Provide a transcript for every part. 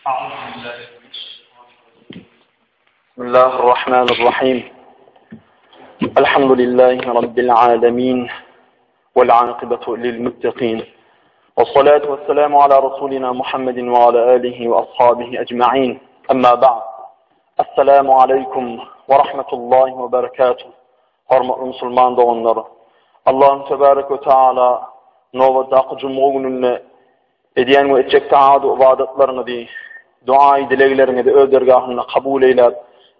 بسم الله الرحمن الرحيم الحمد لله رب العالمين والعاقبة للمتقين والصلاة والسلام على رسولنا محمد وعلى آله وأصحابه أجمعين أما بعد السلام عليكم ورحمة الله وبركاته Hormatly Müslüman doğanları Allah Tebarek ve Teala novadaq cumhurunun ediyen ve etcek taadu ibadetlerini de dua dileklerini de ödergahına kabul eyler.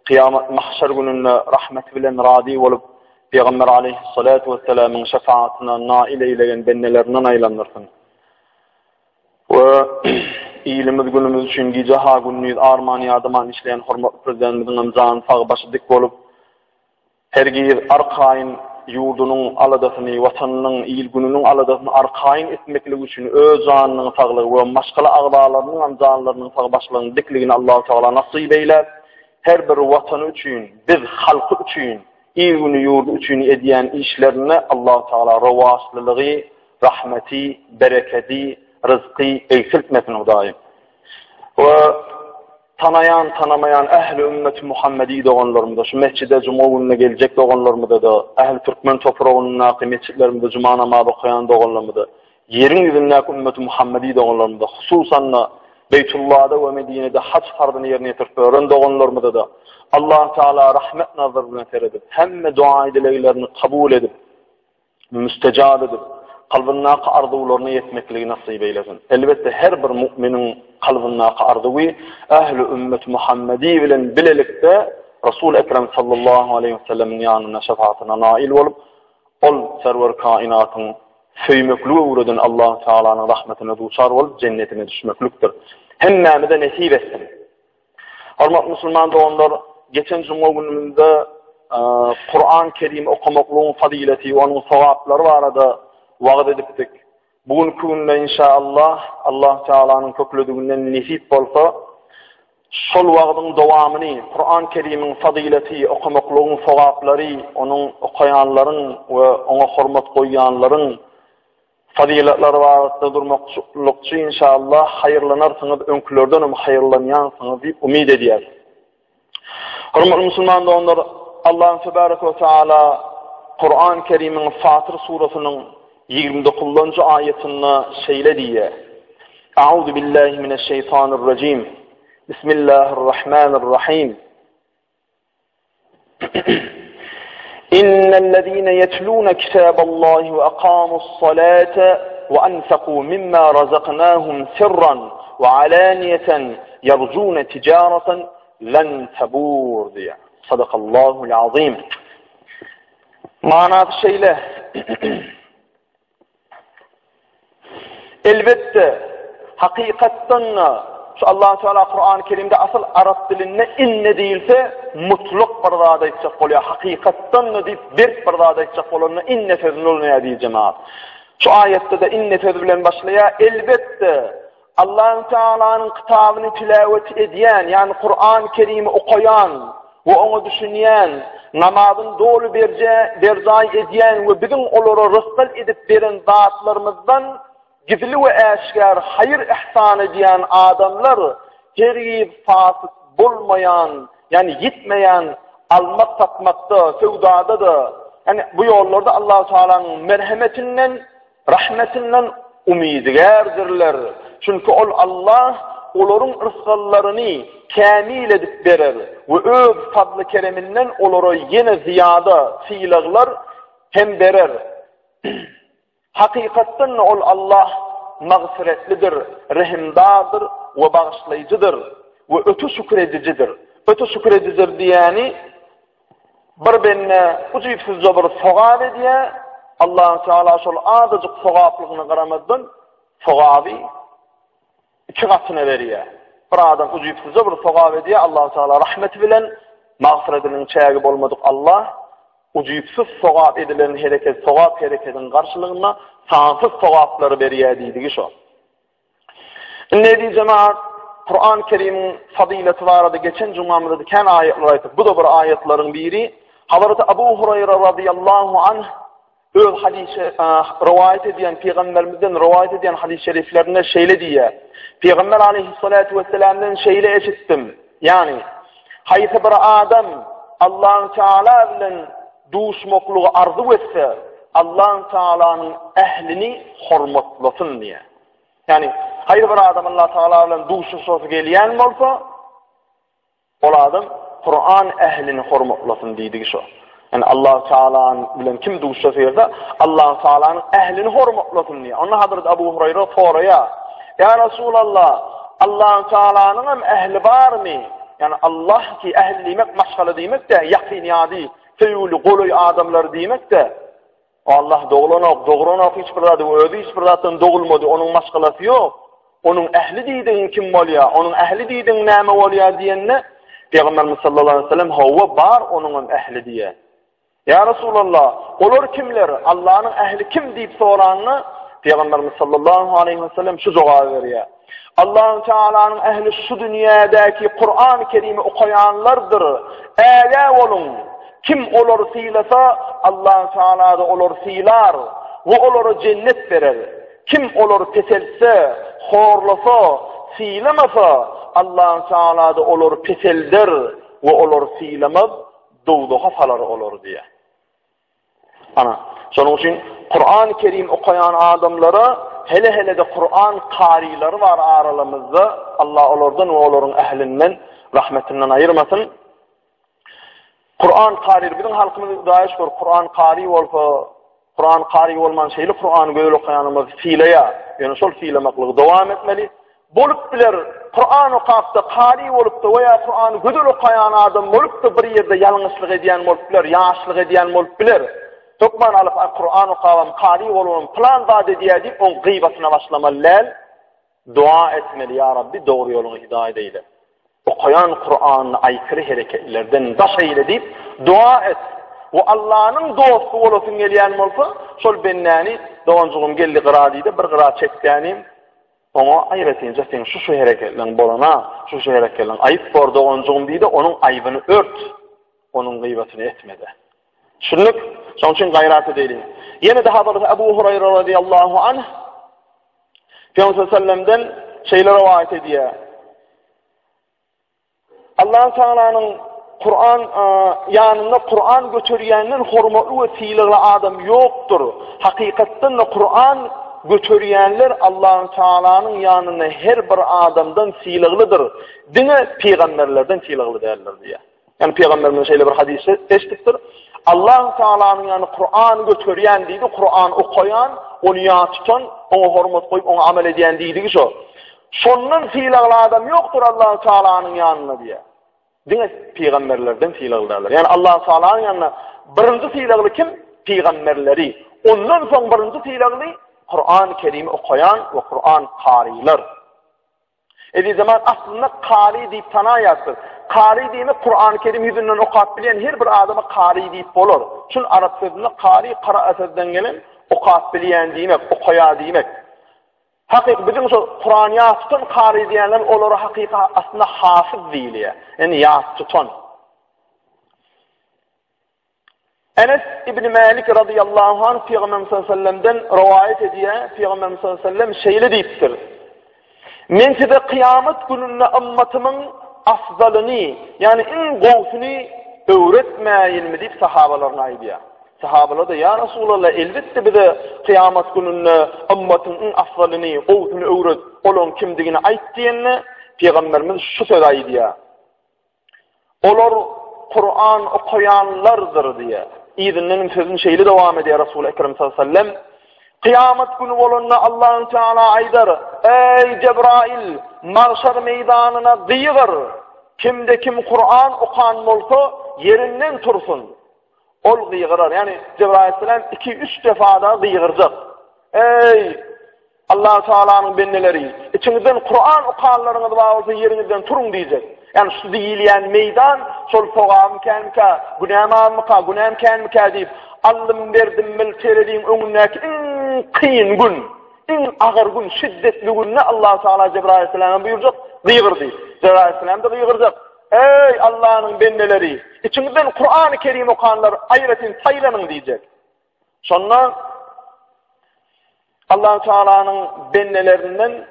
Kıyamet mahşer gününde rahmet bilen radi olup Peygamber aleyhissalatu vesselam'ın şefaatine nail eyleyen bennelerinden aylanırsın. Ve iyilimiz günümüz için gicaha günlüğü armağan yardıman işleyen hormatlı prezidentimizin amcanın sağı başı dik olup hergir arkayın yurdunun aladasını, vatanının iyil gününün aladasını arkayın etmeklik için öz canının sağlığı ve maşkala ağdalarının amcanlarının sağı başlarının dikliğini Allah-u Teala nasip eyler. Her bir vatanı için, biz halkı için, iyi günü yurdu için ediyen işlerine Allah-u Teala revaslılığı, rahmeti, bereketi, rızkı eksiltmesine daim. Ve tanamayan ehli ümmet Muhammedi doğanlarımda, şu mescide cuma gününe gelecek doğanlarımda da, ehli Türkmen toprağının naqi mescidlerimde cuma namazı okuyan doğanlarımda, yerin yüzündeki ümmet Muhammedi doğanlarımda, hususan Beytullah'da ve Medine'de hac fardını yerine getirip öğren doğanlarımda da Allah Teala rahmet nazarına teredip, hem dua dileklerini kabul edip, müstecab edip, kalbindeki arzularını yetmekliği nasip eylesin. Elbette her bir müminin kalbindeki arzuyu ehl-i ümmet Muhammedi bilen bilelikte Resul-i Ekrem sallallahu aleyhi ve sellem'in yanına şefaatine nail olup ol server kainatın söymekliği uğradın Allah Teala'nın rahmetine duçar olup cennetine düşmeklüktir. Hemmâmi de nesip etsin. Hormatly Müslüman doğanlar, geçen cuma günümüzde Kur'an-ı Kerim okumaklığın fadileti ve onun sevapları var arada vaad edipdik. Bugünkü günde inşallah Allah Teala'nın köklüdüğünden nesip olsa şol vaadın devamını Kur'an-ı Kerim'in fadileti, okumaklığın sevapları, onun okuyanların ve ona hürmet koyanların faziletleri vaadda durmakçı inşallah hayırlanırsınız, önkülörden hayırlanayansınız deyip umid ediyoruz. Hormatly Müslüman doğanlar, Allah Tebarek ve Teala Kur'an-ı Kerim'in Fatır suresinin 29. ayetinde şeyle diye: Euzu billahi mineşşeytanirracim. Bismillahirrahmanirrahim. İnnellezîne yetlûne kitâballâhi ve akâmu's-salâte ve anfekû mimmâ razaknâhum sirran ve alâniyeten yercûne ticâreten len tebûr diye. Sadakallâhu'l azîm. Manası şeyle: elbette hakikatten şu Allah Teala Kur'an-ı Kerim'de asıl Arap dilinde inne değilse mutlak bir zada edecek oluyor. Hakikatten deyip bir zada edecek oluyor. İnne sözünü olmaya diye cemaat. Şu ayette de inne sözü bilen başlaya elbette Allah Teala'nın kitabını tilavet ediyen, yani Kur'an-ı Kerim'i okuyan ve onu düşünen, namazın doğru berzay ediyen ve bizim onları rızkal edip veren zatlarımızdan gizli ve eşkar hayır ihsan ediyen adamlar geri fasık bulmayan, yani gitmeyen, almak satmakta, sevdada da, yani bu yollarda Allah-u Teala'nın merhametinden, rahmetinden umidgerdirler. Çünkü Allah onların rızklarını kamil edip verir ve öz fadlı kereminden onlara yine ziyada fiilaglar hem verir. Hakikatten Allah mağfiretlidir, rahimdardır ve bağışlayıcıdır ve ötü şükredicidir. Ötü şükredicidir diyeni bir benne ucuyipsiz bir sevap ediye Allah Teala şol azıcık sevaplığını qaramazdan sevabı iki katına veriyor. Bir adam ucuyipsiz bir sevap ediye Allah Teala rahmet bilen mağfiretinin çayagı olmadık Allah ucuyipsiz sevap edilen sevap hareketin karşılığında sansız sevapları veriyor deydiği şu. Ne diye cemaat? Kur'an-ı Kerim'in fadileti vardı. Geçen cumamızda diken ayetler ayettik. Bu da bir ayetlerin biri. Hazreti Ebu Hureyre radıyallahu anh öz hadisi rivayet edilen peygamberimizden rivayet edilen hadis-i şeriflerinde şeýle diýär. Peygamber aleyhissalatu vesselam'dan şeýle eşitdim. Yani haýsy bir adam Allah Teala bilen duşmokluğu arzu etse Allah Teala'nın ehlini hormatlasın diye. Yani haýsy bir adam Allah Teala bilen duşuşyp gelýän bolsa ol adam Kur'an ehlini hormatlasın diýdi şu. Yani Allah Teala'nın bilen kim duşuşyp Allah Teala'nın ehlini hormatlasın diye. Onda Hazret Abu Hurayra soraya: "Ya Resulallah, Allah Teala'nın hem ehli var mı?" Yani Allah ki ehli demek maşgala demek de yakıniyadi, feýuli goloy adamlar demek de Allah doğrulanak hiç bir adam özi hiç bir zatdan doğulmadı, onun maşgalası yok. Onun ehli diýdiň kim bolýar, onun ehli diýdiň näme bolýar diýenne Peygamberimiz sallallahu aleyhi ve sellem hawa bar onun ehli diýär. Ya Resulallah, olar kimler? Allah'ın ehli kim diýip soranny Peygamberimiz sallallahu aleyhi ve sellem şu jogap berýär: Allah Teala'nın ehli şu dünyadaki Kur'an-ı Kerim'i okuyanlardır. Eğer olun, kim olur silasa Allah Teala da olur silar ve olur cennet verir. Kim olur peselse, horlasa, silemasa Allah Teala da olur peseldir ve olur silemez, doğduğu salar olur diye. Ana, şonun için Kur'an-ı Kerim okuyan adamlara hele de Kur'an karileri var aralarımızda. Allah olurdan ve olurun ehlinden, rahmetinden ayırmasın. Kur'an kari, bizim halkımız dayiş var. Kur'an kari olsa, Kur'an kari olman şeyli Kur'an böyle okuyanımız fiileye, yani sol fiilemaklığı devam etmeli. Bolup biler, Kur'an okapta kari olup da veya Kur'an'ı güdül okuyan adam olup da bir yerde yalnızlık ediyen olup biler, yaşlık ediyen olup biler. Tokman alıp Kur'an okavam, kari olum, plan vaat ediyor deyip onun gıybasına başlamalı. Dua etmeli ya Rabbi, doğru yolunu hidayet eyle. Okuyan Kur'an'ı aykırı hareketlerden daş eyle deyip dua et. O Allah'ın dostu olsun geliyen olsa, sol bennani doğancuğum geldi gıradıydı, bir gırad çektiğanim, ona ayretince sen şu hareketlen bolana, şu hareketlen ayıp var doğancuğum deydi, onun ayıbını ört, onun gıybasını etmedi. Şunluk, son için gayrat edelim. Yine de Hazreti Ebu Hurayra radıyallahu anh Peygamber sallem'den şeyler rivayet ediyor. Allah Teala'nın Kur'an yanında Kur'an götürýänden hormatly ve fiilli adam yoktur. Hakikatten de Kur'an götürýänler Allah Teala'nın yanında her bir adamdan fiillidir. Dine peygamberlerden fiilli değerler diye. Yani peygamberimiz şöyle bir hadisi eşittir. Allah Teala'nın yani Kur'an götürýän diýdi, Kur'an okuyan, onu ýaşytan, ona hormat goýup, ona amel edýän diýdi şu. Şondan fiilli adam yoktur Allah Teala'nın yanında diye. Dine peygamberlerden fiillidirler. Yani Allah Teala'nın yanına birinci fiilli kim? Peygamberleri. Ondan soň birinci fiilli Kur'an-ı Kerim'i okuyan ve Kur'an kariler. Edi zaman aslında kari diýip tanaýarsın. Kari diýmek Kur'an-ı Kerim ýüzünden okap bilen her bir adama kari diýip bolar. Şun arap sözünde kari qara sözden gelen okap bilen diýmek, okuya diýmek. Hakik bizim şu Kur'an ýaşytan kari diýenler olara hakika aslında hafiz diýilýär. Yani ýaşytan. Enes İbn Malik radıyallahu anh Peygamberimiz sallallahu aleyhi ve sellem'den rivayet ediyor. Peygamberimiz sallallahu aleyhi ve sellem şeýle diýipdir: "Men size kıyamet gününde ümmetimiň afdalyny, yani en gowsyny öwretmäýinmi?" diýip sahabalarına aýdýar. Sahabalar da ya Resulallah elbette bize kıyamet gününde ümmetiň en afdalyny, gowsyny öwret, olan kimdigini aýt diýenne Peygamberimiz şu söz aýdýar: "Olar Kur'an okuyanlardır" diýär. İzinin sözün şeyli devam ediyor Resul-i Ekrem sallallahu aleyhi ve sellem. Kıyamet günü olunna Allah Teala aydar: "Ey Cebrail, mahşer meydanına gıyır. Kimde kim Kur'an okan bolsa yerinden tursun." Ol gıyırar. Yani Cebrail aleyhisselam 2-3 defa da gıyıracak. "Ey Allah Teala'nın benneleri, içinizden Kur'an okanlarınız varsa yerinizden turun" diyecek. Yani şu diýilýän meydan, şol sogam kämkä, günäm kämkä diýip, allym berdim milterediň öňündäki en kıyın gün, en agyr gün, şiddetli günne Allah Teala Cebrail aleyhisselam buyurjak, gıyır diýip. Cebrail aleyhisselam da gıyırjak: "Ey Allah'ın benneleri, içinizden Kur'an-ı Kerim okanlar ayretin saylanın" diýecek. Sonra Allah Teala'nın bennelerinden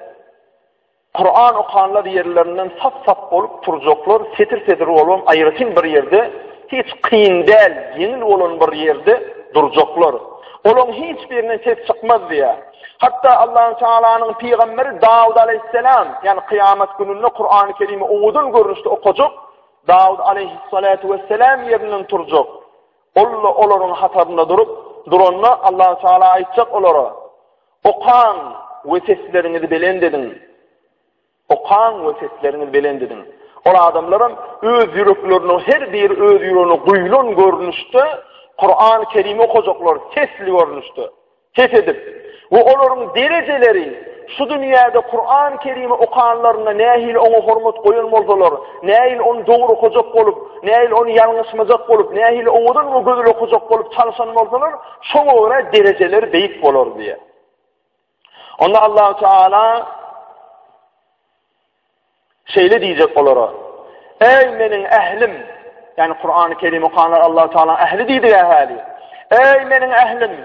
Kur'an okanlar yerlerinden sap olup turacaklar, setir olan ayrıtın bir yerde, hiç kıyın değil, yenil olan bir yerde duracaklar. Olan hiçbirinin ses çıkmaz diye. Hatta Allah Teala'nın peygamberi Davud Aleyhisselam, yani kıyamet gününde Kur'an-ı Kerim'i oğudun görünüşte okuyacak, Davud Aleyhissalatu vesselam yerinden turacak. Onların hatarında duranla Allah Teala aytacak onlara. Okan ve seslerini belen dedin. Okan ve seslerini belen dedin. O adamların öz yüreklerini, her bir öz yüreğini kuyulun görünüşte Kur'an-ı Kerim'i okuyacaklar, sesli görünüşte. Ses edip. Ve onların dereceleri, şu dünyada Kur'an-ı Kerim'i okanlarına nehil onu hormat koyulmalılar, nehil onu doğru okuyacak olup, nehil onu yanlışmayacak olup, nehil ondan o gözül okuyacak olup çalışanmalılar, şuna göre dereceleri büyük olur diye. Onda Allah Teala şeyle diyecek onlara, ey menin ehlim, yani Kur'an-ı Kerim okanlar Allah Teala ehli deydi ehli. Ey menin ehlim,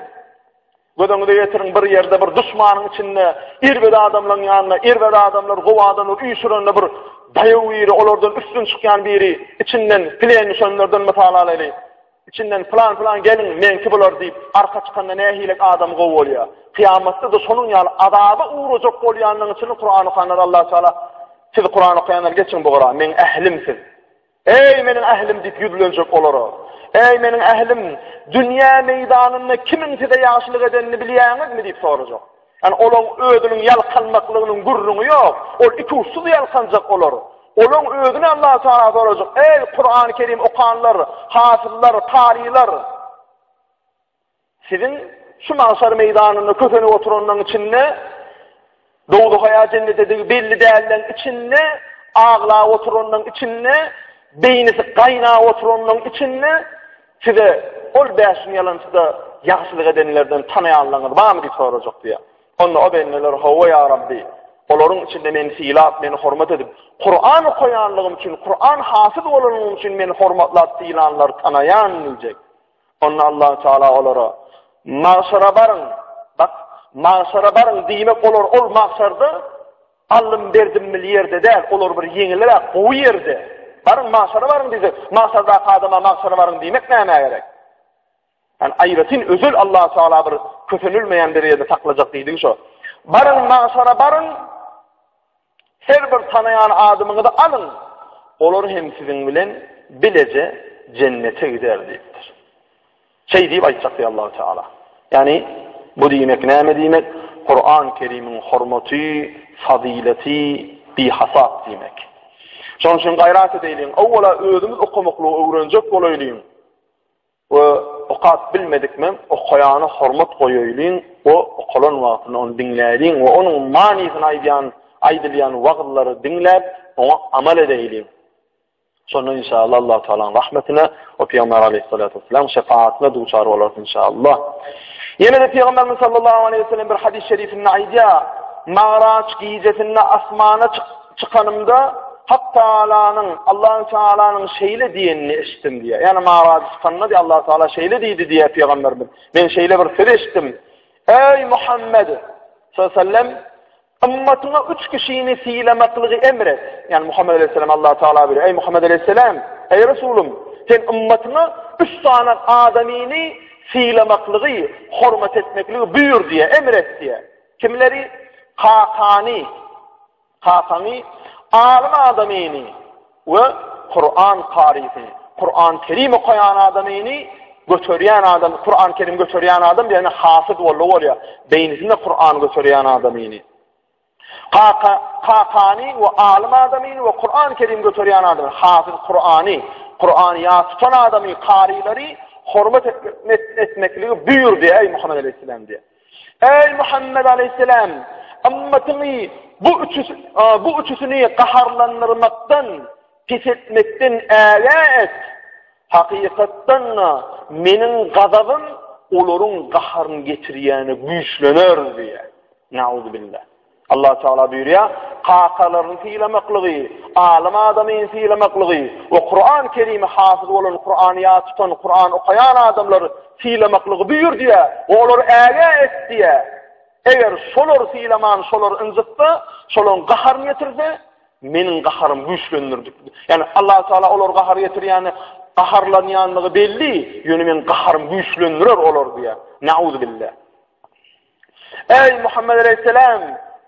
gödüňüzde getirin bir yerde bir düşmanın içinde irber adamların yanına, irber adamlar gowadan üýsürende bir daýawyry olardan üstün çykýan biri içinden plan nişanlardan mutalaly. İçinden plan gelin menki bolar diýip arka çykanda nähilek adam gowalýar. Kıyamatda da sonun ýaly adaba uğrajak bolýanyň için Kur'an okanlar Allah Teala siz Kur'an okuyanlar geçin bu gara men ehlimsiz. Ey menin ehlim diýip ýüzlenjek olara. Ey menin ehlim, dünya meydanında kimin size yaşlılık edenini bilýäňiz mi diýip sorajak. Yani olan ödünün yalkanmaklygynyň gurruny ýok. Ol iki usul yalkanjak olar. Olan ödüni Allah Teala sorajak. Ey Kur'an-ı Kerim okanlar, hafızlar, tarihler. Sizin şu mahşer meydanında köpeni oturanların içinde doğdu haya cennetedeki belli değerlerin içinde ağla oturanların içinde beynisi kaynağı oturanların içinde size ol beşin yalancıda yaxşılık edenlerden tanıyanlarınız var mı diye soracak diye. Onda o benneler hava ya Rabbi. Onların içinde meni silap, meni hormat edip, Kur'an koyanlığım için, Kur'an hafız olanlığım için meni hormatlat silanlar tanıyan diyecek. Onda Allah Teala olara mahşara barın, bak mahşara barın demek olur, ol mahşarda allım berdim mil yerde değil, olur bir yenilere o yerde. Barın mahşara barın diye, mahşarda adama mahşara barın demek neyine gerek? Yani ayrıtın özül Allah Teala bir kötünülmeyen bir yerde takılacak deydin şu. Barın mahşara barın, her bir tanıyan adımını da alın. Olur hem sizin bilen bilece cennete gider deyiptir. Şey deyip aytacak diye Allah Teala. Yani bu demek ne demek? Kur'an-ı Kerim'in hurmeti, fazileti, bihasat demek. Şonun için gayret edelim. Awwala özümüz okumaklı öğrenecek olayım. Ve okat bilmedik mi? Okuyanı hormat koyayım. O okulan wagtyny onu dinleyin ve onun manisini aydylyan wagtları dinlep, ona amal edelim. Sonra inşallah Allah Teala'nın rahmetine ve Peygamber Aleyhissalatu vesselam şefaatine duçar oluruz inşallah. Yine de Peygamberimiz sallallahu aleyhi ve sellem bir hadis-i şerifinde aytýar, Ma'raç gecesinde asmana çıkanımda Allah Teala'nın şeyle diyenini işittim diye. Yani Ma'raç çıkanına diye Allah Teala şeyle deydi diye Peygamberimiz. Ben şeyle bir söz işittim. Ey Muhammed sallallahu aleyhi ve sellem, ümmetine 3 kişini silemaklığı emret. Yani Muhammed Aleyhisselam Allah Teala buyuruyor. Ey Muhammed Aleyhisselam, ey Resulüm, sen ümmetine 3 tane adamini silemaklığı, hürmet etmekliği buyur diye, emret diye. Kimleri? Kakani, alim adamini ve Kur'an karisi. Kur'an Kerim okuyan adamini götürýän adam, Kur'an Kerim götürýän adam yani hafız bolýar. Beýnisinde Kur'an götürýän adamini. Kakani ve alim adamini ve Kur'an Kerim götürýän adam, hafız Kur'an ya tutan adamı, karileri hürmet etmekliği buyur diye ey Muhammed Aleyhisselam diye. Ey Muhammed Aleyhisselam, ümmetini bu üçüsünü qaharlandırmaktan, pes etmekten âle et. Hakikatten menin gazabım olorun qaharını getirýäni güýçlener diye. Nauzubillah. Allah Teala buyuruyor, kakaların fiilemekliği, alim adamın fiilemekliği, ve Kur'an-ı Kerim'i hafız olan, Kur'an'ı tutan, Kur'an okuyan adamları fiilemekliği buyur diye, olar âge et diye. Eğer şolar fiileman, şolar ınzıttı, şolar qaharını getirse, menin qaharım güçlendirirdük. Yani Allah Teala olar qahar getir, yani qaharlanyanlığı belli, yönü men qaharım güçlendirir olar diye. Nauzu billah. Ey Muhammed Aleyhisselam,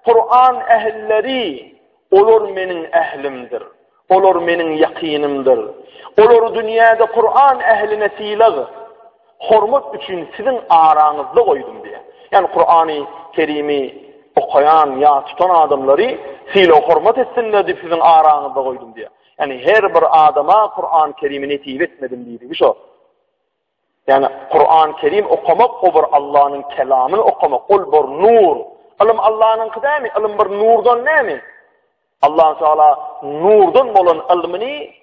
Kur'an ehilleri, olur menin ehlimdir. Olur menin yakinimdir. Olur dünyada Kur'an ehline silağı, hormat üçün sizin aranızda koydum diye. Yani Kur'an-ı Kerim'i okuyan ya tutan adamları silah hormat etsinler diye sizin aranızda koydum diye. Yani her bir adama Kur'an-ı Kerim'i netip etmedim diye. Şu. Yani Kur'an-ı Kerim okumak, o bir Allah'ın kelamını okumak, ol bir nur. Alım Allah'ın kıdemi, alım bir nurdan ne mi? Allah Teala nurdan olan ilmini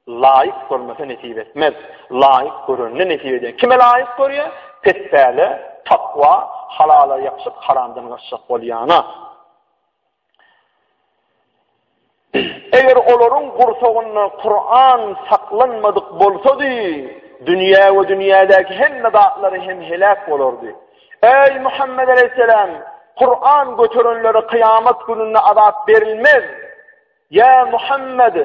layık görmese netip etmez. Layık görünne netip ediyor. Kime layık görüyor? Tesbihli, takva, halala yapışıp haramdan kaçacak olayana. Eğer olorun kursağında Kur'an saklanmadık bolsa di, dünya ve dünyadaki hem nedatları hem helak olurdu. Ey Muhammed Aleyhisselam, Kur'an götürünleri kıyamet gününe azap verilmez. Ya Muhammed,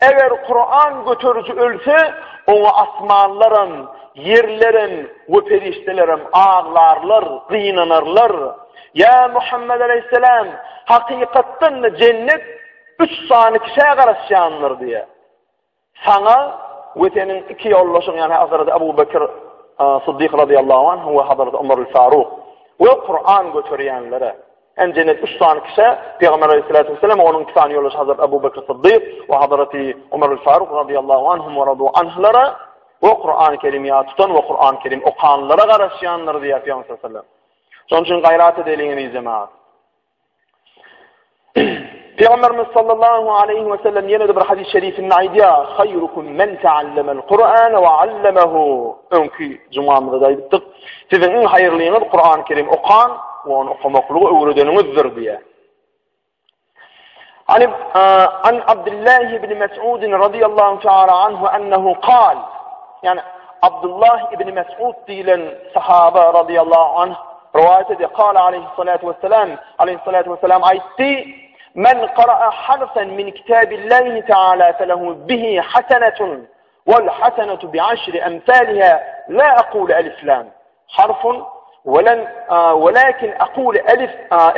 eğer Kur'an götürücü ölse, onu asmanların, yerlerin ve periştelerin ağlarlar, kıynanırlar. Ya Muhammed Aleyhisselam, hakikatten cennet 3 saniye kişiye karışanlar diye. Sana ve senin iki yollaşın, yani Hazreti Ebu Bekir Sıddık radıyallahu anh ve Hazreti Ömer Faruk ve Kur'an götürenlere. En cennet 3 tane kişi, Peygamber aleyhissalatü vesselam, onun 2 tane yoldaşı Hazreti Ebu Bekir Sıddık ve Hazreti Ömer Faruk radıyallahu anhum ve radu anhlara ve Kur'an-ı Kerim'i tutan ve Kur'an-ı Kerim okanlara karışanlar diye Peygamber sallallahu aleyhi ve sellem. Onun için gayret edelim cemaat. Peygamberimiz sallallahu aleyhi ve sellem yine de bir hadis-i şerifinin aydiya, hayrukum men teallemel Kur'an ve allemehu. Önkü cumamızda da bittik. Sizin en hayırlıyınız Kur'an-ı Kerim okan ve onu okumaklığı öğredenimizdir diye. An Abdullah ibn Mes'ud radıyallahu teala anhu ennehu kal. Yani Abdullah ibn Mes'ud diyen sahaba radıyallahu anh rivayet ediyor. Kal aleyhissalatu vesselam aytti. Men qara'a harfen min kitabillahi teala felahu bihi hasenetun vel hasenetu bi'aşri emsaliha la aqulu elif lam harfun ولكن أقول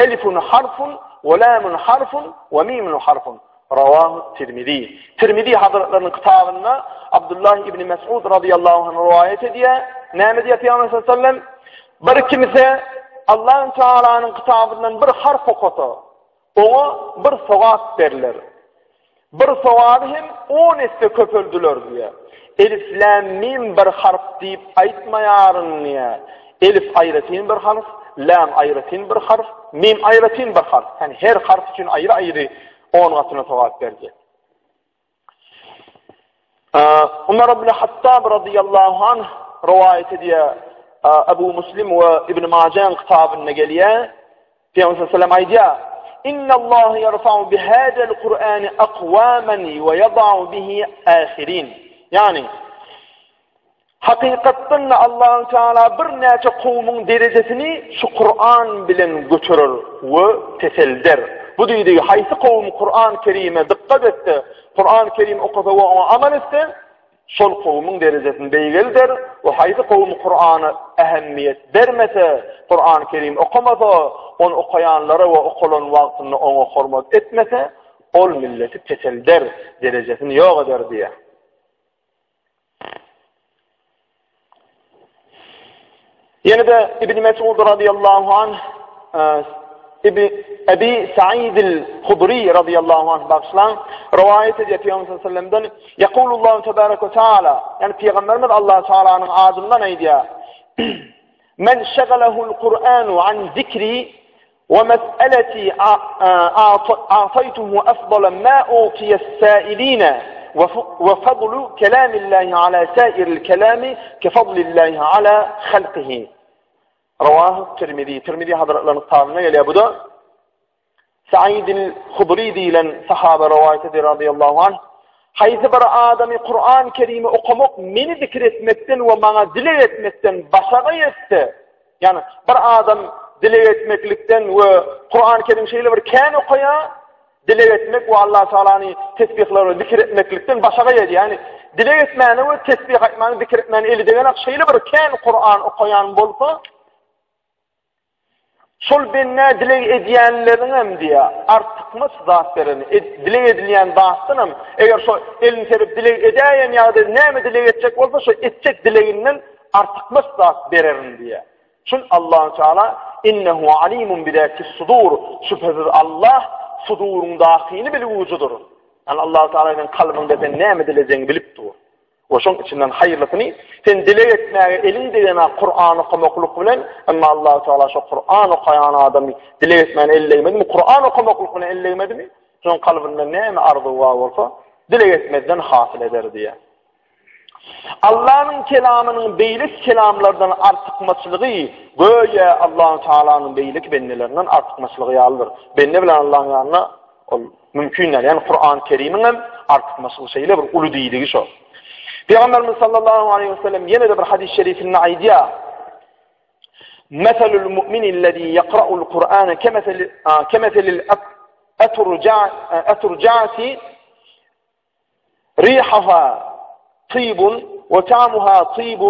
ألف حرف ولام حرف وميم حرف رواه الترمذي. Tirmizi hazretlerinin kitabında Abdullah ibn Mes'ud radıyallahu anh rivayet ediyor. Ne diyor Peygamber sallallahu aleyhi ve sellem? Bir kimse Allah Teala'nın kitabından bir harf okusa, ona bir sevap verirler. Bir sevabı hem 10 esne köpüldüler diyor. Elif lam mim bir harf deyip aytmayarın diye. Elif ayrıtin bir harf, lam ayrıtin bir harf, mim ayrıtin bir harf. Yani her harf için ayrı ayrı 10 katına sevap verecek. Umar ibn Hattab radıyallahu anh rivayet ediyor. Ebu Müslim ve İbn Mace'nin kitabına geliyor. Peygamber sallallahu aleyhi ve sellem aydiyor. İnna Allah yerfa'u bihadal Kur'an aqwaman ve yad'u bihi ahirin. Yani hakikatten Allah Teala bir neçe kavmin derecesini şu Kur'an bilen götürür ve teseldir. Bu deydi haysi kavm Kur'an-ı Kerim'e dikkat etti. Kur'an-ı Kerim okudu ve amal etti. Şol kavmin derecesini beygildir ve haysi kavm Kur'an'a ehemmiyet vermese, Kur'an-ı Kerim okumasa, onu okuyanlara ve okulan vaktini ona hürmet etmese, ol milleti teseldir derecesini yok eder diye. Yine de İbn Mes'ud radıyallahu anh Ebi Sa'id el-Hudri radıyallahu anh başlan rivayet ediyor Peygamber sallallahu aleyhi ve sellem'den Yekulullahu tebarek ve teala, yani Peygamberimiz Allah Teala'nın ağzından aydiyor. Men şegalehul Kur'anu an zikri ve mes'eleti a'taytuhu afdala ma utiye's sailine ve fadlu kelamillahi ala sairil kelami ke fadlillahi ala halqihi. Ravah Tirmizi. Tirmizi hazretlerinin kitabına geliyor bu da. Sa'id el-Hudri diyen sahabe rivayet eder radıyallahu anh. Haysi bir adamı Kur'an-ı Kerim'i okumak meni zikretmekten ve bana dile etmekten başarı etti. Yani bir adam dile etmeklikten ve Kur'an-ı Kerim şeyle bir kan okuya dile etmek ve Allah Teala'nı tesbihleri zikretmeklikten başarı etti. Yani dile etmeni ve tesbih etmeni zikretmeni eli degen şeyle bir kan Kur'an okuyan bolsa şol benne dile ediyenlerin hem diye artıkmaz zatlarını dile edilen dağıtınım eğer şu elini serip dile edeyen ya da ne dile edecek olsa şu edecek dileğinden artıkmaz zat vererin diye. Çünkü Allah Teala innehu alimun bidatis sudur. Şüphesiz Allah sudurun dahilini bilivücudur. Yani Allah Teala'nın kalbinde ne dileceğini bilip dur. O şun içinden hayırlısını sen dile etmeye elin dilene Kur'an okumakluk bilen ama Allah Teala şu Kur'an okuyan adamı dile etmeye elleymedi mi? Kur'an okumakluk bilen elleymedi mi? Şun kalbinde ne arzu var olsa dile etmeden hasıl eder diye. Allah'ın kelamının beylik kelamlardan artıkmaçılığı böyle Allah Teala'nın beylik bennelerinden artıkmaçılığı alır. Benne bilen Allah'ın yanına mümkünler. Yani Kur'an-ı Kerim'in artıkmaçılığı şeyle bir ulu değildiği şu. Peygamberimiz sallallahu aleyhi ve sellem yine de bir hadis-i şerifinde aydiya مَثَلُ الْمُؤْمِنِ الَّذ۪ي يَقْرَأُ الْقُرْآنَ كَمَثَلِ الْأَتُرْجَعَةِ رِيحَهَا طِيبٌ وَتَعْمُهَا طِيبٌ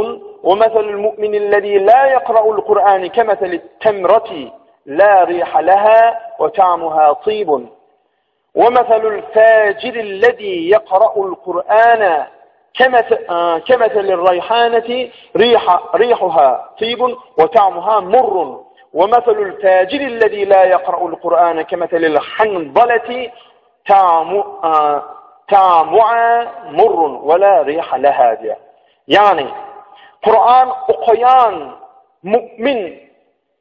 وَمَثَلُ الْمُؤْمِنِ الَّذ۪ي لَا يَقْرَأُ الْقُرْآنِ كَمَثَلِ التَّمْرَةِ لَا رِيحَ لَهَا وَتَعْمُهَا طِيبٌ وَمَثَلُ الْفَاجِرِ الَّذ۪ي يَقْرَأُ الْقُرْآنَ كمثل الريحانة ريحها طيب وطعمها مر ومثل الفاجر الذي لا يقرأ القرآن كمثل الحنظلة طعمها مر ولا ريح لها diye. Yani Kur'an okuyan mümin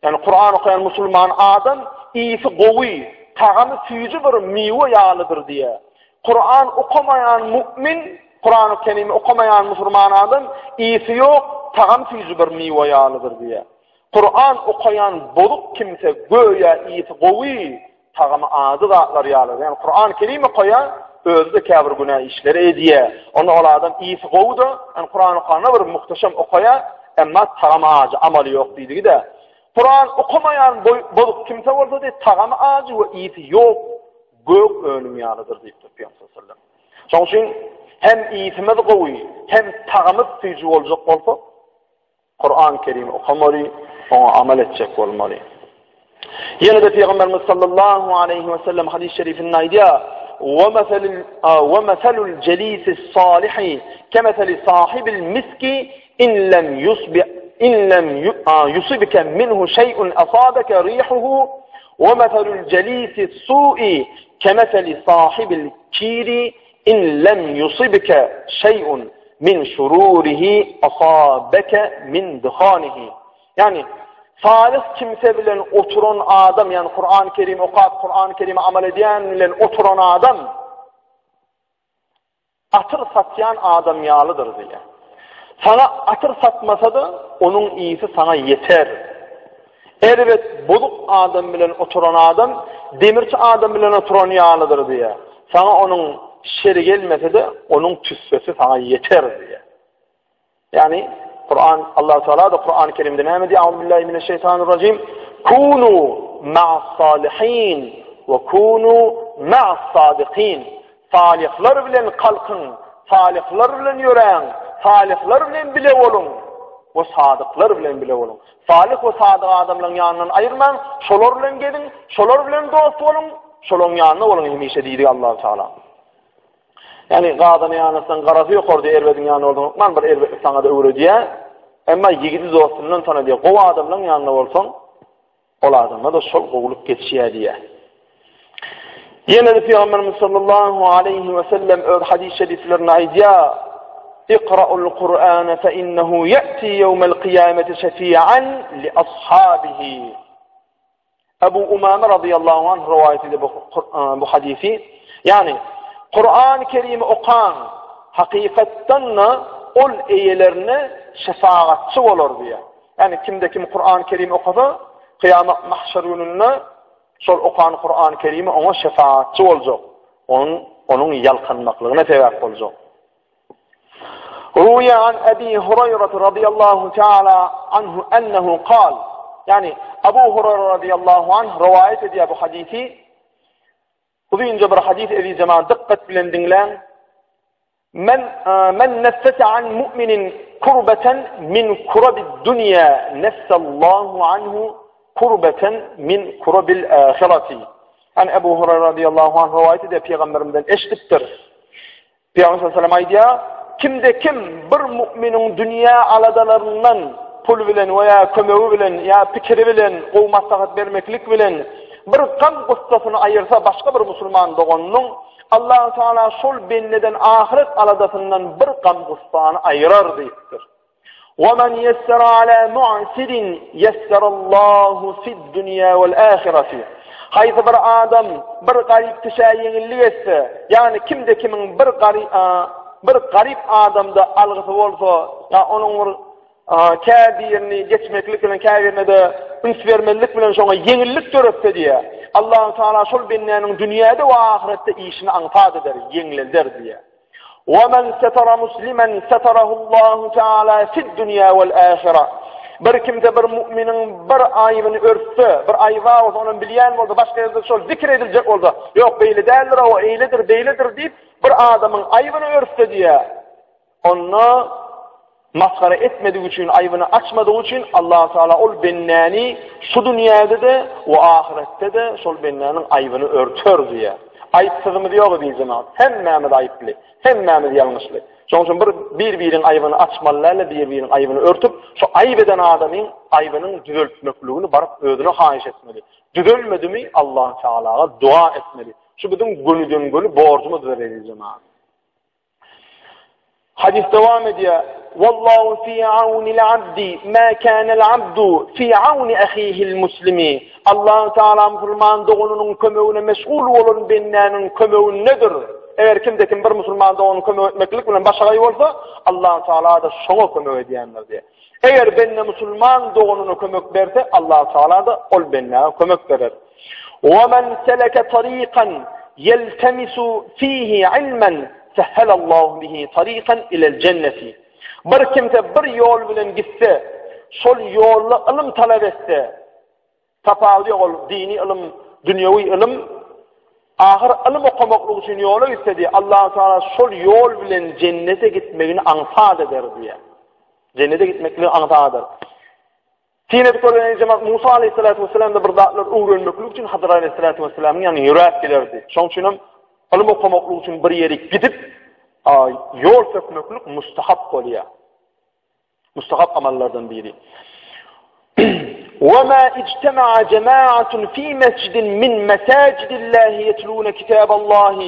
yani Kur'an okuyan Müslüman adam iyisi govi tağamı tüyücü bir meyve yağlıdır diye. Kur'an okumayan mümin Kur'an-ı Kerim'i okumayan Müslüman adam iyisi yok, tağam tüyüzü bir meyve yağlıdır diye. Kur'an okuyan bozuk kimse göğe iyisi govi, tağamı adı dağlar yağlıdır. Yani Kur'an-ı Kerim'i koyan özde kâbir günah işleri ediye. Onu ola adam iyisi govudu, yani Kur'an okuyan'a bir muhteşem okuya, ama tağamı ağacı amali yok deydi de. Kur'an okumayan bozuk kimse olsa de tağamı ağacı ve iyisi yok, gök ölüm yağlıdır deyip Peygamber sallallahu aleyhi ve sellem. Hem iyitimiz gowy, hem tağımız tüyücü olacak olsa, Kur'an-ı Kerim'i okumalı, ona amel edecek olmalı. Yine de Peygamberimiz sallallahu aleyhi ve sellem hadis-i şerifinin aydiya, وَمَثَلُ الْجَلِيسِ الصَّالِحِ كَمَثَلِ صَاحِبِ الْمِسْكِ إِنْ لَمْ يُصِبْكَ مِنْهُ شَيْءٌ أَصَابَكَ رِيحُهُ وَمَثَلُ الْجَلِيسِ السُّوءِ كَمَثَلِ صَاحِبِ الْكِيرِ إن لم يصبك شيء من شروره أصابك من دخانه. Yani salih kimse bilen oturan adam yani Kur'an-ı Kerim okuyup Kur'an-ı Kerim'e amel eden bilen oturan adam atır satyan adam yağlıdır diye. Sana atır satmasa da onun iyisi sana yeter. Evet bozuk adam bilen oturan adam demirci adam bilen oturan yağlıdır diye. Sana onun şeri gelmese de onun tüssesi sana yeter diye. Yani Kur'an Allah Teala da Kur'an-ı Kerim'de ne diyor? Euzubillahimineşşeytanirracim. Kunu ma'as salihin ve kunu ma'as sadikin. Salihler bilen kalkın, salihler bilen yürüyen, salihler bilen bile olun ve sadıklar bilen bile olun. Salih ve sadık adamların yanından ayırmayın. Şolar bilen gelin, şolar bilen dost olun, şolun yanına olun hemişe deydi Allah Teala. Yani qadın yanısından qarası yok orada ervedin yanı olduğunu. Man bir erved sana da öğrediye. Ama yigidi dostundan sana diye. Qova adamların yanına olsan, ol adamla da şol qovulup geçiye diye. Yine de Peygamberimiz sallallahu aleyhi ve sellem öz hadis-i şeriflerine aydiya. İqra'ul Kur'an fe innehu ye'ti yevmel kıyameti şefi'an li ashabihi. Ebu Umame radıyallahu anh rivayet ediyor bu hadisi. Yani Kur'an-ı Kerim'i okan hakikatten ol eyelerine şefaatçi olur diye. Yani kimde kim Kur'an-ı Kerim'i okusa kıyamet mahşer gününde şol okan Kur'an-ı Kerim'i ona şefaatçi boljak. Onun yalkanmaklığına sebep boljak. Ruya an Abi Hurayra radıyallahu teala anhu ennehu قال. Yani Abu Hurayra radıyallahu anh rivayet ediyor bu hadisi. Uzunca bir hadis evi cemaat dikkat bilen dinleyen. Men neffese an mu'minin kurbeten min kurabid dünya nessallahu anhu kurbeten min kurabil ahireti. Yani Ebu Hurayra radıyallahu anh rivayet ediyor Peygamberimden eşittir. Peygamber sallallahu aleyhi ve sellem kimde kim bir müminin dünya aladalarından pul bilen veya kömeği bilen ya fikri bilen kovmaslahat vermeklik bilen bir kan gustasını ayırsa başka bir Müslüman doğanının Allah Teala şol benneden ahiret aladasından bir kan gustağını ayırar deyiptir. وَمَنْ يَسَّرَ عَلَى مُعْسِرٍ يَسَّرَ اللّٰهُ فِي الدُّنْيَا وَالْآخِرَةِ. Haydi bir adam bir garip kişiye yenillik etse, yani kimde kimin bir garip adamda algısı olsa, ya onun kâbirini geçmeklik bilen kâbirine de üns vermelik bilen şoňa yeňillik göretse diye. Allah Teala şol bennenin dünyada we ahirette işini anfad eder, yeňilder diye. وَمَنْ سَتَرَ مُسْلِمًا سَتَرَهُ اللّٰهُ تَعَالَى فِي الدُّنْيَا وَالْآخِرَةِ. Bir kimde bir müminin bir ayıbını örtse, bir ayıba olsa, onun bilyen olsa, başka yerde şol zikredilecek olsa, yok beyli değildir, o eyledir, beylidir deyip, bir adamın ayıbını örtse diye, onu maskara etmediği için, ayıbını açmadığı için, Allah Teala ol bennani şu dünyada da, o ahirette de, şol bennanin ayıbını örtür diye. Ayıpsızımız yok bir cemaat. Hemmemiz ayıplı, hemmemiz yanlışlı. Şoň üçin bir-birinin ayıbını açmalarla bir-birinin ayıbını örtüp, şu ayıp eden adamın ayıbının düzeltmekligini barıp özüne haýyş etmeli. Düzelmedimi Allah Teala'ga dua etmeli. Şu bizim gönüden gönü borcumuzdur ey cemaat. Hadis devam ediyor. Vallahu fi aunil abdi ma kana'l abdu fi auni ahihi'l muslimi. Allah Teala Müslüman doğunun kömeğine meşgul olan bennenin kömeği nedir? Eğer kimde kim bir Müslüman doğunun kömeği etmeklik bilen başka olsa Allah Teala da şoňa kömeği diýenler diye. Eğer benne Müslüman doğunun kömek berse Allah Teala da ol benne kömek berer. Ve men seleke tariqan yeltemisu fihi ilmen sehhelallahu bihi tariqan ila'l cenneti. Bir kimse bir yol bilen gitse, şol yolla ilim talep etse, tapawy ol dini ilim, dünyevi ilim, ahir ilim okumaklyk üçin yola gitse diye Allah Teala şol yol bilen cennete gitmegini ansad eder diye. Cennete gitmekliği ansad eder. Tinet kolan cemaat Musa aleyhissalatu vesselam da bir zatlar öwrenmeklik üçin Hadır aleyhissalatu vesselam'ın ýanyna ýürek gelerdi. Şoň üçin ilim okumaklyk üçin bir ýere gidip yol sökmeklik mustahap bolýar. Mustahap amallardan biri. وَمَا اجْتَمَعَ جَمَاعَةٌ فِي مَسْجِدٍ مِّنْ مَسَاجِدِ اللّٰهِ يَتْلُونَ كِتَابَ اللّٰهِ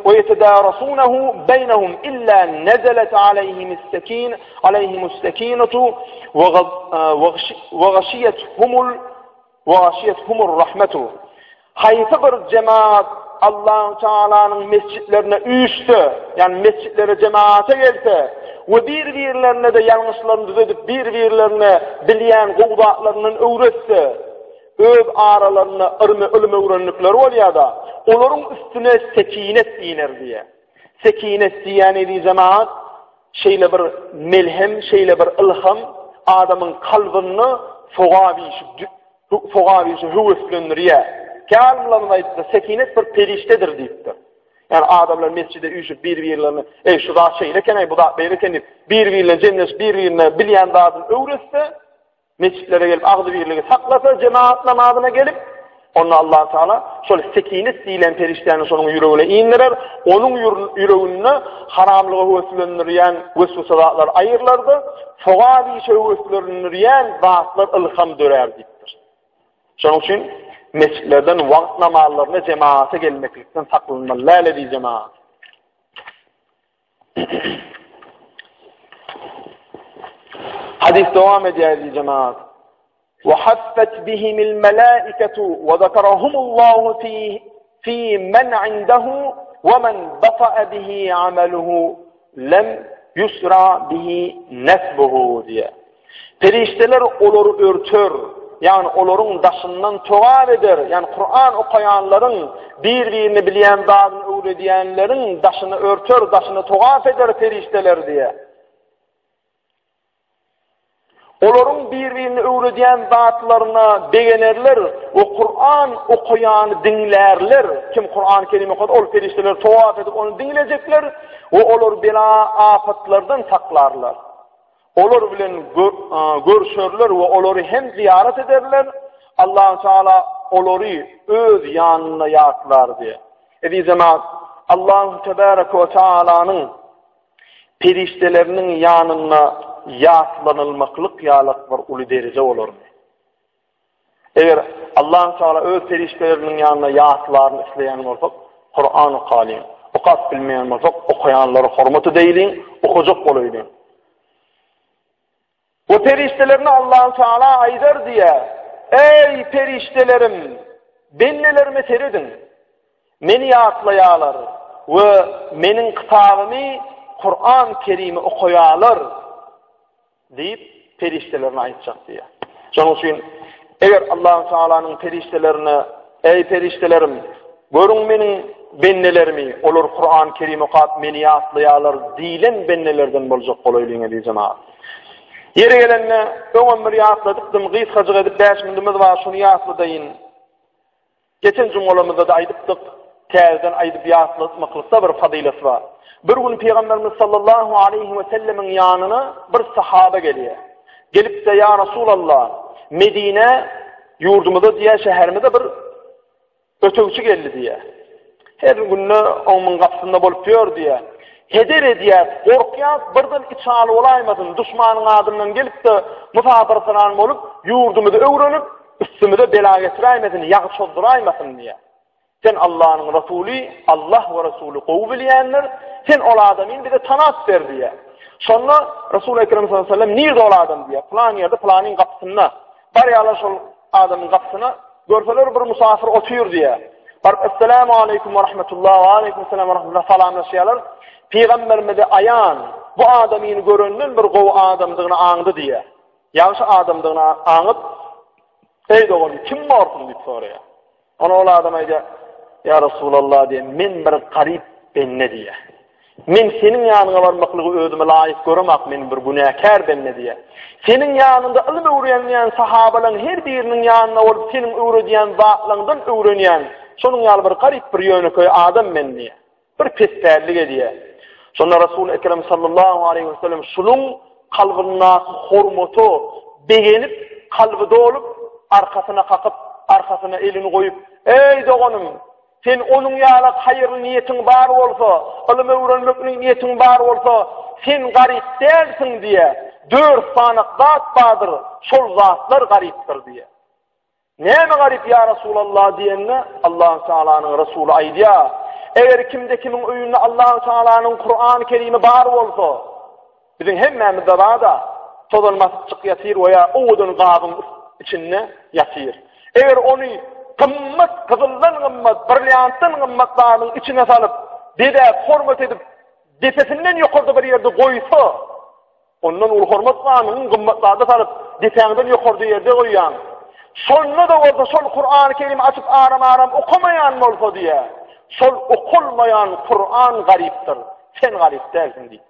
وَيَتَدَارَسُونَهُ بَيْنَهُمْ إِلَّا نَزَلَتْ عَلَيْهِمُ السَّكِينَةُ وَغَشِيَتْهُمُ الرَّحْمَةُ. Hayta bir cemaat Allah Teala'nın mescitlerine üyüşse, yani mescitlere cemaate gelse ve birbirlerine de yanlışlarını düzeltip birbirlerine bilyen gowdatlarının öwretse, öv aralarına ölüme öwrenlikleri bolýar da, olaryň üstüne sekinet iner diye. Sekinet diýeni cemaat şeýle bir melhem, şeýle bir ilham adamın kalbyny fogabyşy hüweslendirýär. Kâlımlarına aittir, sekinet bir periştedir deyiptir. Yani adamlar mescide üyüşüp birbirlerine, şu da şeyle bu da beylekeni, birbirine cennet, birbirine bilyen dağdın öwretse, mescitlere gelip ağzı birliği saklasa, cemaat namazına gelip, onu Allah Teala şöyle sekinet diyilen perişterini sonun yüreğine indirer, onun yüreğine haramlığı hüvesleniryen vesvesalar ayırlardı, fogabi şey hüvesleniryen dağıtlar ilham dörer deyiptir. Şunun için, mescitlerden vakt namazlarına cemaate gelmeklikten saklanmalılar dedi cemaat. Hadis devam ediyor dedi cemaat. وَحَفَّتْ بِهِمِ الْمَلَائِكَةُ وَذَكَرَهُمُ اللّٰهُ فِي مَنْ عِنْدَهُ وَمَنْ بَطَأَ بِهِ عَمَلُهُ لَمْ يُسْرَى بِهِ نَسْبُهُ diye. Perişteler olur örtür, yani olorun daşından toğar eder. Yani Kur'an okuyanların, birbirini bilen bazını öğrediyenlerin daşını örtör, daşını toğaf eder ferişteler diye. Olorun birbirini öğrediyen zatlarına beğenerler, o Kur'an okuyanı dinlerler. Kim Kur'an-ı Kerim okudu, ol ferişteler toğaf edip onu dinleyecekler, o olur bela afatlardan saklarlar. Olur bilen görüşürler ve olori hem ziyaret ederler. Allah Teala olori öz yanına yatlar diye. Edi zaman Allah Tebaraka ve Teala'nın periştelerinin yanına yatlanılmaklık yalık var ulu derece olur. Eğer Allah Teala öz periştelerinin yanına yatlarını isteyen olsak, Kur'an-ı Kalim okat bilmeyen olsak, okuyanları hürmetü deyin, okuyacak olayın. O periştelerini Allah Teala aydır diye, ey periştelerim, bennelerime seridin, meni yatlayalar ve menin kitabımı Kur'an-ı Kerim'i okuyalar deyip periştelerini aytacak diye. Şunun için eğer Allah Teala'nın periştelerine, ey periştelerim, görün menin bennelerimi, olur Kur'an-ı Kerim'i okuyup meni yatlayalar diyen bennelerden olacak olaylığı diye cemaat. Yeri gelenine ömür yatladıktım, gıyız hacık edip 5 minutimiz var, şunu yatladayın. Geçen cumhurlarımızda da aydıptık, tezden aydıp yatlatmaklıkta bir fadilesi var. Bir gün Peygamberimiz sallallahu aleyhi ve sellemin yanına bir sahabe geliyor. Gelip de ya Resulallah, Medine yurdumuzda diye şehrimizde bir ötövçü geldi diye. Her günü onun kapısında bolup diyor diye. Heder ediyer, korkuyat, birden içalı olaymadın, düşmanın adından gelip de müfabırsanan olup, yurdumuzu öğrenip, üstümüze bela getiraymadın, yağı çozduraymadın diye. Sen Allah'ın Resulü, Allah ve Resulü kovu bileyenler, sen ol adamın bir de tanat ver diye. Sonra Resul-i Ekrem sallallahu aleyhi ve sellem, nerede ol adam diye, falan yerde planın kapısına, bariyalar şu adamın kapısına, görseler bir musafir otuyor diye. Barıp, Esselamu Aleyküm ve Rahmetullah, ve Aleyküm Selam ve Rahmetullah salamlaşıyorlar. Peygamberimize ayan, bu adamını göründen bir qovu adamdığını andı diye. Yağışı adamdığını anıp, ey doğru, kim varsın deyip soruyor. Ona ola adamaya, ya Resulallah diye, men bir garip benne diye. Men senin yanına varmaklığı özüme layık görümak, men bir günahkar benne diye. Senin yanında ilmi öğrenmeyen sahabaların her birinin yanına olup, senin öğrediyen zatlarından öğreniyen, sonun yalı bir garip bir yönü koyu adam men diye. Bir pesperlik diye. Sonra Resul-i Ekrem sallallahu aleyhi ve sellem şunun kalbına hurmutu beğenip, kalbi dolup, arkasına kakıp, arkasına elini koyup, ey doğanım, sen onun yalak hayırlı niyetin var olsa, ilmi öğrenmekinin niyetin var olsa, sen garip dersin diye, 4 sanık zat vardır, şol zatlar gariptir diye. Neyme garip ya Resulallah diyenine, Allah-u Teala'nın Resulü aydiya, eğer kimde kimin öğünde Allah-u Teala'nın Kur'an-ı Kerim'i var olsa, bizim hemmemizde var da, tozulması çık yatır veya oğudun qabın içinde yatır. Eğer onu kımmat, kızıldan kımmat, brillianttan kımmatlarının içine salıp, dede hormat edip, defesinden yukarıda bir yerde koysa, ondan ul hormat kanının kımmatlarda salıp, defesinden yukarıda yerde koyan, sonra da olsa sol Kur'an-ı Kerim'i açıp aram okumayan olsa diye, sol okulmayan Kur'an gariptir, sen garip dersin diye.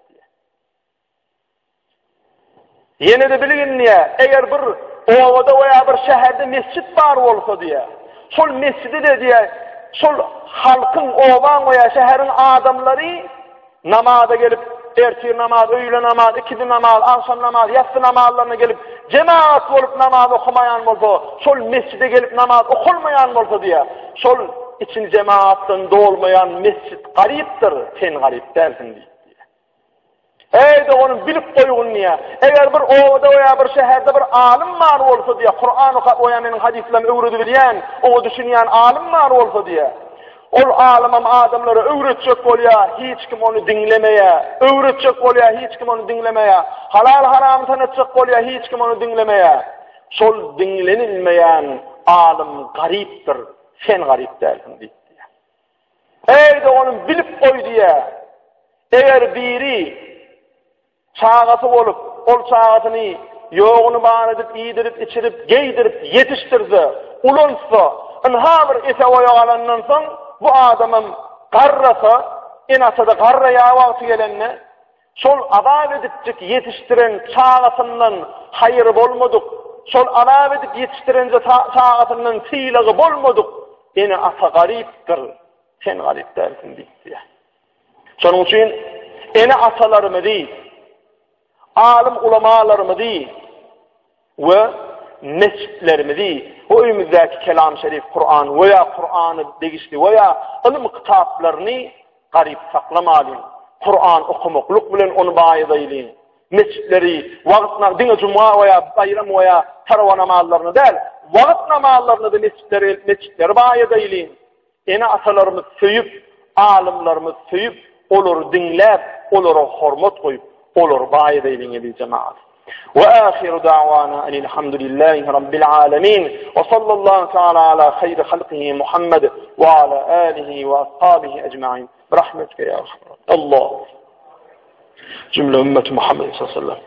Yine de bilin niye, eğer bir ovada veya bir şehirde mescit var olsa diye, sol mescidi de diye, sol halkın ovan veya şehrin adamları namaza gelip, ertir namaz, öğle namaz, ikindi namaz, akşam namaz, yatsı namazlarına gelip, cemaat olup namaz okumayan olsa, sol mescide gelip namaz okulmayan olsa diye, sol için cemaattan dolmayan mescit gariptir, sen garip dersin diye. Ey de onun bilip koyun niye? Eğer bir ovada veya bir şehirde bir alim var olsa diye, Kur'an okuyanın hadislerini öğredi bilen, o düşünen alim var olsa diye, ol alimam adamları öğretecek oluyor, hiç kim onu dinlemeye, öğretecek oluyor, hiç kim onu dinlemeye, halal haram tanıtacak oluyor, hiç kim onu dinlemeye, sol dinlenilmeyen alim gariptir, sen garip dersin diye. Ey de onun bilip koy diye, eğer biri çağatı olup, ol çağatını yoğunu bar edip, iyidirip, içirip, giydirip, yetiştirse, ulunsa, hazır ete oyalandan soň bu adamın garrasa, en asada garra yağısı gelenine, sol azap edipcik yetiştiren çağatından hayır bolmadık, sol azap edip yetiştiren çağatından tilağı bolmadık, ene asa gariptir, sen garip dersin diye. Sonun için, ene asalarımı değil, alim ulamalarımı değil, ve mescitlerimi değil, o önümüzdeki kelam-ı şerif, Kur'an veya Kur'an'ı degişli veya ilim kitaplarını garip saklamalıyım. Kur'an okumakluk bilen onu bayıdaylı. Mescitleri, vakit namazı, cuma veya bayram veya tarava namazlarını değil, vakit namazlarını da mescitleri bayıdaylı. Ene asalarımız söyüp, alimlerimiz söyüp, olur dinlep, olur hormat koyup, olur bayıdaylı gibi cemaat. وآخر دعوانا أن الحمد لله رب العالمين وصلى الله تعالى على خير خلقه محمد وعلى آله وأصحابه أجمعين برحمتك يا أرحم الله جملة أمة محمد صلى الله عليه وسلم